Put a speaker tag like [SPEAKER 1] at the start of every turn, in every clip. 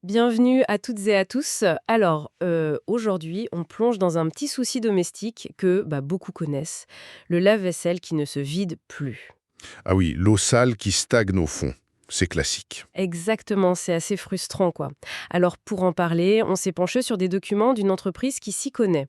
[SPEAKER 1] Bienvenue à toutes et à tous. Alors, aujourd'hui, on plonge dans un petit souci domestique que beaucoup connaissent, le lave-vaisselle qui ne se vide plus.
[SPEAKER 2] Ah oui, l'eau sale qui stagne au fond. C'est classique.
[SPEAKER 1] Exactement, c'est assez frustrant, quoi. Alors, pour en parler, on s'est penché sur des documents d'une entreprise qui s'y connaît.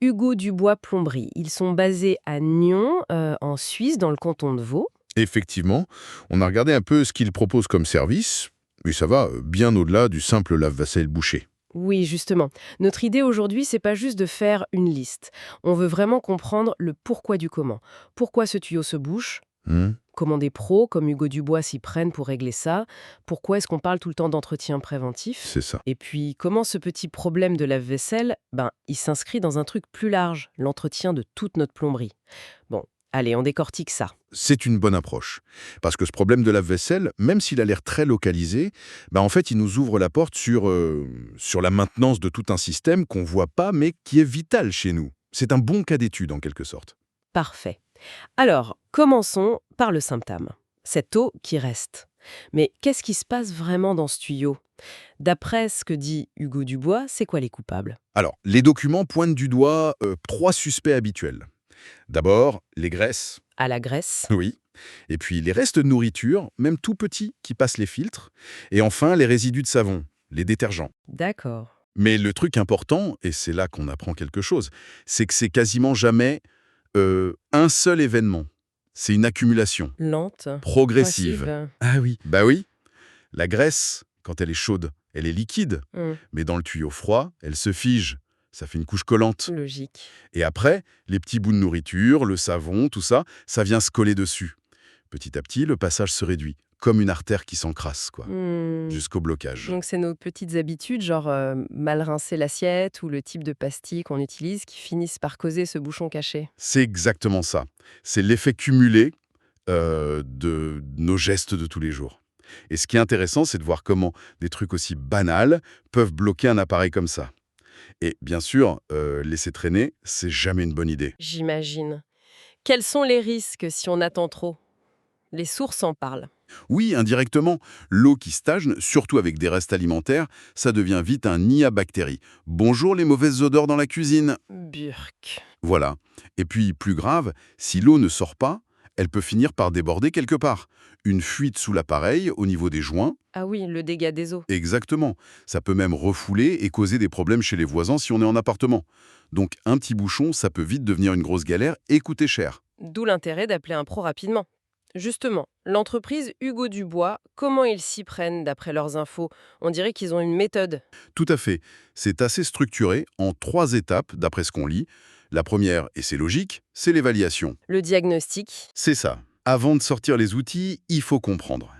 [SPEAKER 1] Hugo Dubois Plomberie. Ils sont basés à Nyon, en Suisse, dans le canton de Vaud.
[SPEAKER 2] Effectivement, on a regardé un peu ce qu'ils proposent comme service, mais ça va bien au-delà du simple lave-vaisselle bouché.
[SPEAKER 1] Oui, justement. Notre idée aujourd'hui, c'est pas juste de faire une liste. On veut vraiment comprendre le pourquoi du comment. Pourquoi ce tuyau se bouche?
[SPEAKER 2] Hmm,
[SPEAKER 1] Comment des pros comme Hugo Dubois s'y prennent pour régler ça? Pourquoi est-ce qu'on parle tout le temps d'entretien préventif?
[SPEAKER 2] c'est ça.
[SPEAKER 1] Et puis, comment ce petit problème de lave-vaisselle, il s'inscrit dans un truc plus large, l'entretien de toute notre plomberie. Bon, allez, on décortique ça.
[SPEAKER 2] C'est une bonne approche. Parce que ce problème de lave-vaisselle, même s'il a l'air très localisé, en fait, il nous ouvre la porte sur la maintenance de tout un système qu'on voit pas, mais qui est vital chez nous. C'est un bon cas d'étude, en quelque sorte.
[SPEAKER 1] Parfait. Alors, commençons par le symptôme. Cette eau qui reste. Mais qu'est-ce qui se passe vraiment dans ce tuyau? D'après ce que dit Hugo Dubois, c'est quoi les coupables?
[SPEAKER 2] Alors, les documents pointent du doigt trois suspects habituels. D'abord, les graisses.
[SPEAKER 1] À la graisse?
[SPEAKER 2] Oui. Et puis les restes de nourriture, même tout petits, qui passent les filtres. Et enfin, les résidus de savon, les détergents.
[SPEAKER 1] D'accord.
[SPEAKER 2] Mais le truc important, et c'est là qu'on apprend quelque chose, c'est que c'est quasiment jamais un seul événement. C'est une accumulation,
[SPEAKER 1] Lente?
[SPEAKER 2] progressive.
[SPEAKER 1] Progressive?
[SPEAKER 2] Ah oui. Bah oui, la graisse, quand elle est chaude, elle est liquide.
[SPEAKER 1] Hmm,
[SPEAKER 2] Mais dans le tuyau froid, elle se fige. Ça fait une couche collante.
[SPEAKER 1] logique.
[SPEAKER 2] Et après, les petits bouts de nourriture, le savon, tout ça, ça vient se coller dessus. Petit à petit, le passage se réduit, comme une artère qui s'encrasse, quoi,
[SPEAKER 1] Hmm.
[SPEAKER 2] jusqu'au blocage.
[SPEAKER 1] Donc c'est nos petites habitudes, genre mal rincer l'assiette ou le type de pastille qu'on utilise qui finissent par causer ce bouchon caché.
[SPEAKER 2] C'est exactement ça. C'est l'effet cumulé de nos gestes de tous les jours. Et ce qui est intéressant, c'est de voir comment des trucs aussi banals peuvent bloquer un appareil comme ça. Et bien sûr, laisser traîner, c'est jamais une bonne idée.
[SPEAKER 1] J'imagine. Quels sont les risques si on attend trop? Les sources en parlent.
[SPEAKER 2] Oui, indirectement, l'eau qui stagne, surtout avec des restes alimentaires, ça devient vite un nid à bactéries. Bonjour les mauvaises odeurs dans la cuisine.
[SPEAKER 1] Burk.
[SPEAKER 2] Voilà. Et puis, plus grave, si l'eau ne sort pas, elle peut finir par déborder quelque part. Une fuite sous l'appareil, au niveau des joints.
[SPEAKER 1] Ah oui, le dégât des eaux.
[SPEAKER 2] Exactement. Ça peut même refouler et causer des problèmes chez les voisins si on est en appartement. Donc, un petit bouchon, ça peut vite devenir une grosse galère et coûter cher.
[SPEAKER 1] D'où l'intérêt d'appeler un pro rapidement. Justement, l'entreprise Hugo Dubois, comment ils s'y prennent d'après leurs infos? On dirait qu'ils ont une méthode.
[SPEAKER 2] Tout à fait. C'est assez structuré en trois étapes, d'après ce qu'on lit. La première, et c'est logique, c'est l'évaluation.
[SPEAKER 1] Le diagnostic.
[SPEAKER 2] C'est ça. Avant de sortir les outils, il faut comprendre.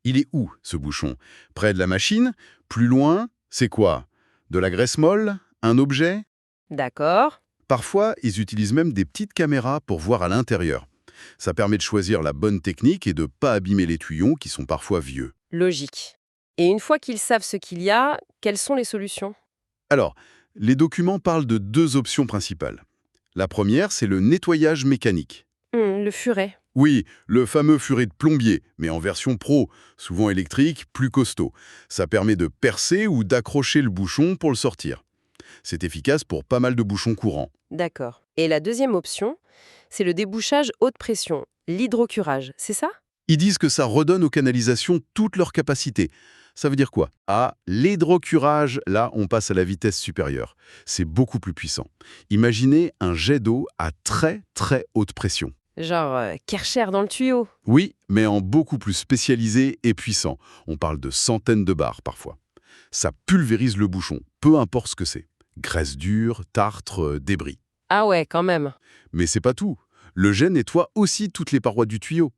[SPEAKER 2] Il est où, ce bouchon? Près de la machine? Plus loin? C'est quoi? De la graisse molle? Un objet?
[SPEAKER 1] D'accord.
[SPEAKER 2] Parfois, ils utilisent même des petites caméras pour voir à l'intérieur. Ça permet de choisir la bonne technique et de ne pas abîmer les tuyaux qui sont parfois vieux.
[SPEAKER 1] Logique. Et une fois qu'ils savent ce qu'il y a, quelles sont les solutions?
[SPEAKER 2] Alors, les documents parlent de deux options principales. La première, c'est le nettoyage mécanique.
[SPEAKER 1] Le furet.
[SPEAKER 2] Oui, le fameux furet de plombier, mais en version pro, souvent électrique, plus costaud. Ça permet de percer ou d'accrocher le bouchon pour le sortir. C'est efficace pour pas mal de bouchons courants.
[SPEAKER 1] D'accord. Et la deuxième option, c'est le débouchage haute pression, l'hydrocurage, c'est ça?
[SPEAKER 2] Ils disent que ça redonne aux canalisations toute leur capacité. Ça veut dire quoi? Ah, l'hydrocurage, là, on passe à la vitesse supérieure. C'est beaucoup plus puissant. Imaginez un jet d'eau à très très haute pression.
[SPEAKER 1] Genre Karcher dans le tuyau.
[SPEAKER 2] Oui, mais en beaucoup plus spécialisé et puissant. On parle de centaines de bars parfois. Ça pulvérise le bouchon, peu importe ce que c'est. Graisse dure, tartre, débris.
[SPEAKER 1] Ah ouais, quand même.
[SPEAKER 2] Mais c'est pas tout. Le jet nettoie aussi toutes les parois du tuyau.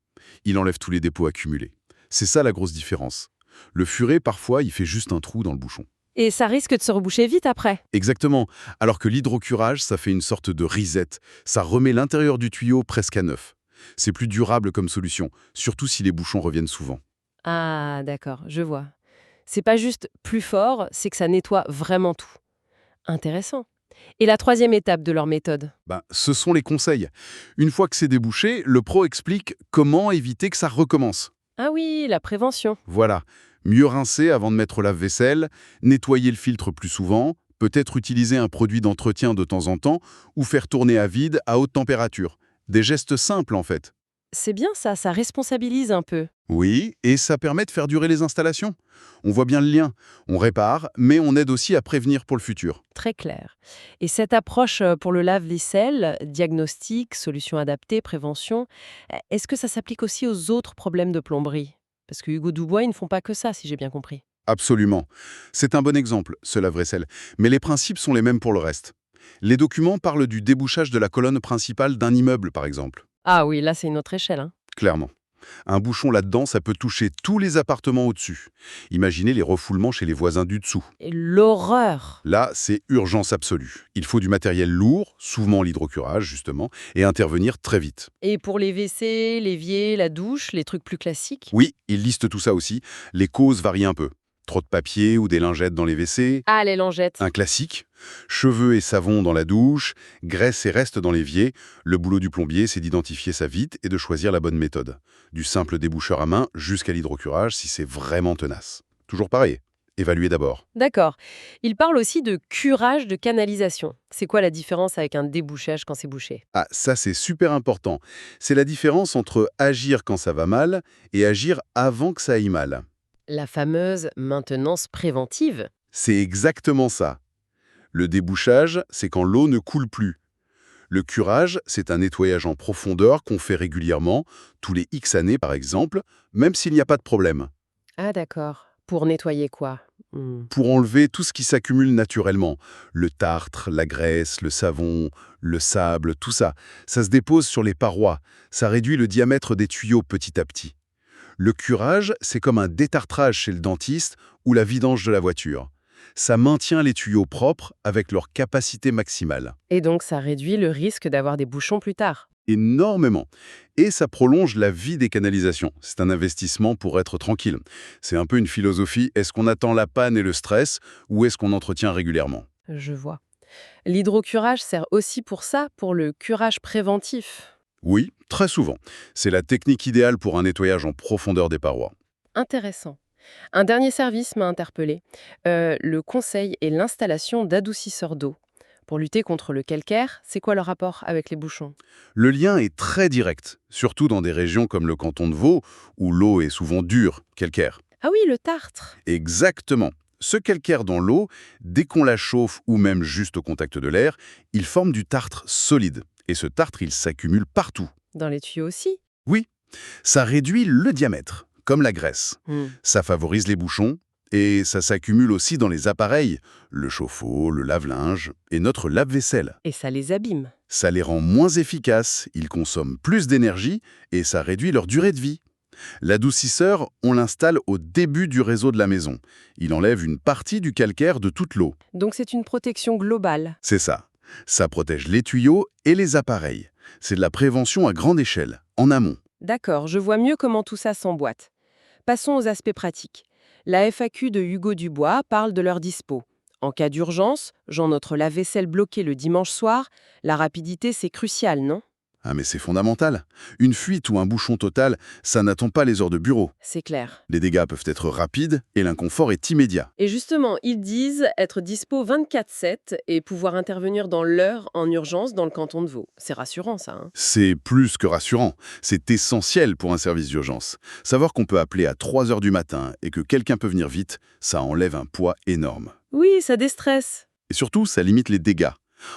[SPEAKER 2] Il enlève tous les dépôts accumulés. C'est ça la grosse différence. Le furet, parfois, il fait juste un trou dans le bouchon.
[SPEAKER 1] Et ça risque de se reboucher vite après.
[SPEAKER 2] Exactement. Alors que l'hydrocurage, ça fait une sorte de reset. Ça remet l'intérieur du tuyau presque à neuf. C'est plus durable comme solution, surtout si les bouchons reviennent souvent.
[SPEAKER 1] Ah, d'accord, je vois. C'est pas juste plus fort, c'est que ça nettoie vraiment tout. Intéressant. Et la troisième étape de leur méthode?
[SPEAKER 2] Ce sont les conseils. Une fois que c'est débouché, le pro explique comment éviter que ça recommence.
[SPEAKER 1] Ah oui, la prévention.
[SPEAKER 2] Voilà. Mieux rincer avant de mettre au lave-vaisselle, nettoyer le filtre plus souvent, peut-être utiliser un produit d'entretien de temps en temps ou faire tourner à vide à haute température. Des gestes simples en fait.
[SPEAKER 1] C'est bien ça, ça responsabilise un peu.
[SPEAKER 2] Oui, et ça permet de faire durer les installations. On voit bien le lien. On répare, mais on aide aussi à prévenir pour le futur.
[SPEAKER 1] Très clair. Et cette approche pour le lave-vaisselle, diagnostic, solution adaptée, prévention, est-ce que ça s'applique aussi aux autres problèmes de plomberie? Parce que Hugo Dubois, ils ne font pas que ça, si j'ai bien compris.
[SPEAKER 2] Absolument. C'est un bon exemple, ce lave-vaisselle. Mais les principes sont les mêmes pour le reste. Les documents parlent du débouchage de la colonne principale d'un immeuble, par exemple.
[SPEAKER 1] Ah oui, là, c'est une autre échelle, hein.
[SPEAKER 2] Clairement. Un bouchon là-dedans, ça peut toucher tous les appartements au-dessus. Imaginez les refoulements chez les voisins du dessous.
[SPEAKER 1] Et l'horreur!
[SPEAKER 2] Là, c'est urgence absolue. Il faut du matériel lourd, souvent l'hydrocurage justement, et intervenir très vite.
[SPEAKER 1] Et pour les WC, l'évier, la douche, les trucs plus classiques?
[SPEAKER 2] Oui, il liste tout ça aussi. Les causes varient un peu. Trop de papier ou des lingettes dans les WC,
[SPEAKER 1] Ah, les langettes.
[SPEAKER 2] un classique. Cheveux et savon dans la douche, graisse et restes dans l'évier. Le boulot du plombier, c'est d'identifier ça vite et de choisir la bonne méthode. Du simple déboucheur à main jusqu'à l'hydrocurage si c'est vraiment tenace. Toujours pareil, évaluer d'abord.
[SPEAKER 1] D'accord. Il parle aussi de curage de canalisation. C'est quoi la différence avec un débouchage quand c'est bouché?
[SPEAKER 2] Ah, ça c'est super important. C'est la différence entre agir quand ça va mal et agir avant que ça aille mal.
[SPEAKER 1] La fameuse maintenance préventive.
[SPEAKER 2] C'est exactement ça. Le débouchage, c'est quand l'eau ne coule plus. Le curage, c'est un nettoyage en profondeur qu'on fait régulièrement, tous les X années par exemple, même s'il n'y a pas de problème.
[SPEAKER 1] Ah d'accord. Pour nettoyer quoi? Hmm.
[SPEAKER 2] Pour enlever tout ce qui s'accumule naturellement, le tartre, la graisse, le savon, le sable, tout ça, ça se dépose sur les parois, ça réduit le diamètre des tuyaux petit à petit. Le curage, c'est comme un détartrage chez le dentiste ou la vidange de la voiture. Ça maintient les tuyaux propres avec leur capacité maximale.
[SPEAKER 1] Et donc ça réduit le risque d'avoir des bouchons plus tard.
[SPEAKER 2] Énormément. Et ça prolonge la vie des canalisations. C'est un investissement pour être tranquille. C'est un peu une philosophie, est-ce qu'on attend la panne et le stress ou est-ce qu'on entretient régulièrement?
[SPEAKER 1] Je vois. L'hydrocurage sert aussi pour ça, pour le curage préventif.
[SPEAKER 2] Oui, très souvent. C'est la technique idéale pour un nettoyage en profondeur des parois.
[SPEAKER 1] Intéressant. Un dernier service m'a interpellé. Le conseil et l'installation d'adoucisseurs d'eau. Pour lutter contre le calcaire, c'est quoi le rapport avec les bouchons?
[SPEAKER 2] Le lien est très direct, surtout dans des régions comme le canton de Vaud, où l'eau est souvent dure, calcaire.
[SPEAKER 1] Ah oui, le tartre.
[SPEAKER 2] Exactement. Ce calcaire dans l'eau, dès qu'on la chauffe ou même juste au contact de l'air, il forme du tartre solide. Et ce tartre, il s'accumule partout.
[SPEAKER 1] Dans les tuyaux aussi.
[SPEAKER 2] Oui, ça réduit le diamètre, comme la graisse.
[SPEAKER 1] Hmm.
[SPEAKER 2] Ça favorise les bouchons et ça s'accumule aussi dans les appareils, le chauffe-eau, le lave-linge et notre lave-vaisselle.
[SPEAKER 1] Et ça les abîme.
[SPEAKER 2] Ça les rend moins efficaces, ils consomment plus d'énergie et ça réduit leur durée de vie. L'adoucisseur, on l'installe au début du réseau de la maison. Il enlève une partie du calcaire de toute l'eau.
[SPEAKER 1] Donc c'est une protection globale.
[SPEAKER 2] C'est ça. Ça protège les tuyaux et les appareils. C'est de la prévention à grande échelle, en amont.
[SPEAKER 1] D'accord, je vois mieux comment tout ça s'emboîte. Passons aux aspects pratiques. La FAQ de Hugo Dubois parle de leur dispo. En cas d'urgence, genre notre lave-vaisselle bloqué le dimanche soir, la rapidité c'est crucial, non?
[SPEAKER 2] Ah mais c'est fondamental. Une fuite ou un bouchon total, ça n'attend pas les heures de bureau.
[SPEAKER 1] C'est clair.
[SPEAKER 2] Les dégâts peuvent être rapides et l'inconfort est immédiat.
[SPEAKER 1] Et justement, ils disent être dispo 24/7 et pouvoir intervenir dans l'heure en urgence dans le canton de Vaud. C'est rassurant ça, hein?
[SPEAKER 2] C'est plus que rassurant. C'est essentiel pour un service d'urgence. Savoir qu'on peut appeler à 3 heures du matin et que quelqu'un peut venir vite, ça enlève un poids énorme.
[SPEAKER 1] Oui, ça déstresse.
[SPEAKER 2] Et surtout, ça limite les dégâts.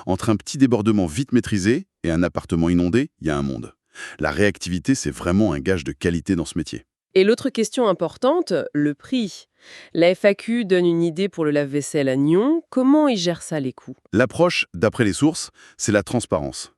[SPEAKER 2] Entre un petit débordement vite maîtrisé et un appartement inondé, il y a un monde. La réactivité, c'est vraiment un gage de qualité dans ce métier.
[SPEAKER 1] Et l'autre question importante, le prix. La FAQ donne une idée pour le lave-vaisselle à Nyon. Comment ils gèrent ça, les coûts?
[SPEAKER 2] L'approche, d'après les sources, c'est la transparence.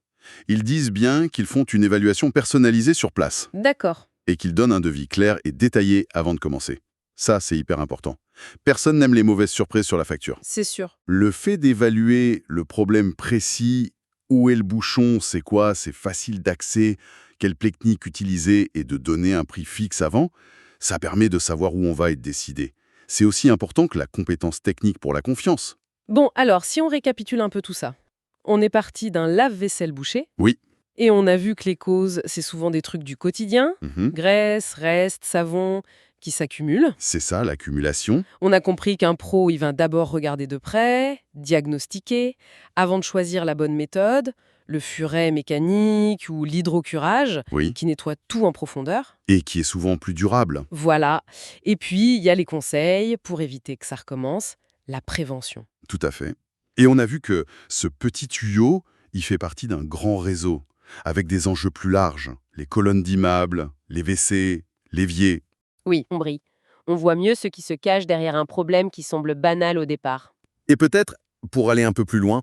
[SPEAKER 2] Ils disent bien qu'ils font une évaluation personnalisée sur place
[SPEAKER 1] D'accord.
[SPEAKER 2] et qu'ils donnent un devis clair et détaillé avant de commencer. Ça, c'est hyper important. Personne n'aime les mauvaises surprises sur la facture.
[SPEAKER 1] C'est sûr.
[SPEAKER 2] Le fait d'évaluer le problème précis, où est le bouchon, c'est quoi, c'est facile d'accès, quelle technique utiliser et de donner un prix fixe avant, ça permet de savoir où on va et de décider. C'est aussi important que la compétence technique pour la confiance.
[SPEAKER 1] Bon, alors, si on récapitule un peu tout ça. On est parti d'un lave-vaisselle bouché.
[SPEAKER 2] Oui.
[SPEAKER 1] Et on a vu que les causes, c'est souvent des trucs du quotidien.
[SPEAKER 2] Mhm.
[SPEAKER 1] Graisse, restes, savon, qui s'accumulent.
[SPEAKER 2] C'est ça, l'accumulation.
[SPEAKER 1] On a compris qu'un pro, il va d'abord regarder de près, diagnostiquer, avant de choisir la bonne méthode, le furet mécanique ou l'hydrocurage,
[SPEAKER 2] Oui.
[SPEAKER 1] qui nettoie tout en profondeur.
[SPEAKER 2] Et qui est souvent plus durable.
[SPEAKER 1] Voilà. Et puis, il y a les conseils pour éviter que ça recommence, la prévention.
[SPEAKER 2] Tout à fait. Et on a vu que ce petit tuyau, il fait partie d'un grand réseau, avec des enjeux plus larges. Les colonnes d'immeubles, les WC, l'évier.
[SPEAKER 1] Oui, on brille. On voit mieux ce qui se cache derrière un problème qui semble banal au départ.
[SPEAKER 3] Et peut-être, pour aller un peu plus loin,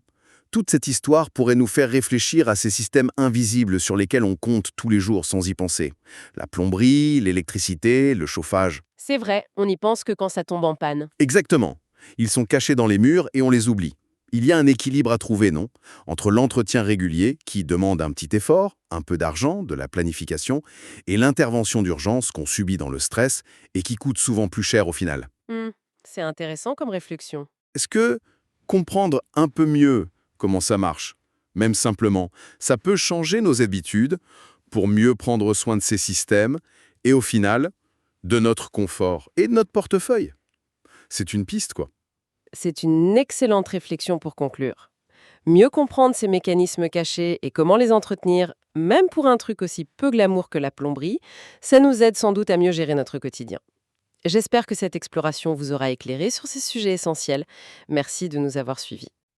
[SPEAKER 3] toute cette histoire pourrait nous faire réfléchir à ces systèmes invisibles sur lesquels on compte tous les jours sans y penser. La plomberie, l'électricité, le chauffage.
[SPEAKER 1] C'est vrai, on n'y pense que quand ça tombe en panne.
[SPEAKER 3] Exactement. Ils sont cachés dans les murs et on les oublie. Il y a un équilibre à trouver, non? Entre l'entretien régulier, qui demande un petit effort, un peu d'argent, de la planification, et l'intervention d'urgence qu'on subit dans le stress et qui coûte souvent plus cher au final.
[SPEAKER 1] C'est intéressant comme réflexion.
[SPEAKER 3] Est-ce que comprendre un peu mieux comment ça marche, même simplement, ça peut changer nos habitudes pour mieux prendre soin de ces systèmes et au final, de notre confort et de notre portefeuille? C'est une piste, quoi.
[SPEAKER 1] C'est une excellente réflexion pour conclure. Mieux comprendre ces mécanismes cachés et comment les entretenir, même pour un truc aussi peu glamour que la plomberie, ça nous aide sans doute à mieux gérer notre quotidien. J'espère que cette exploration vous aura éclairé sur ces sujets essentiels. Merci de nous avoir suivis.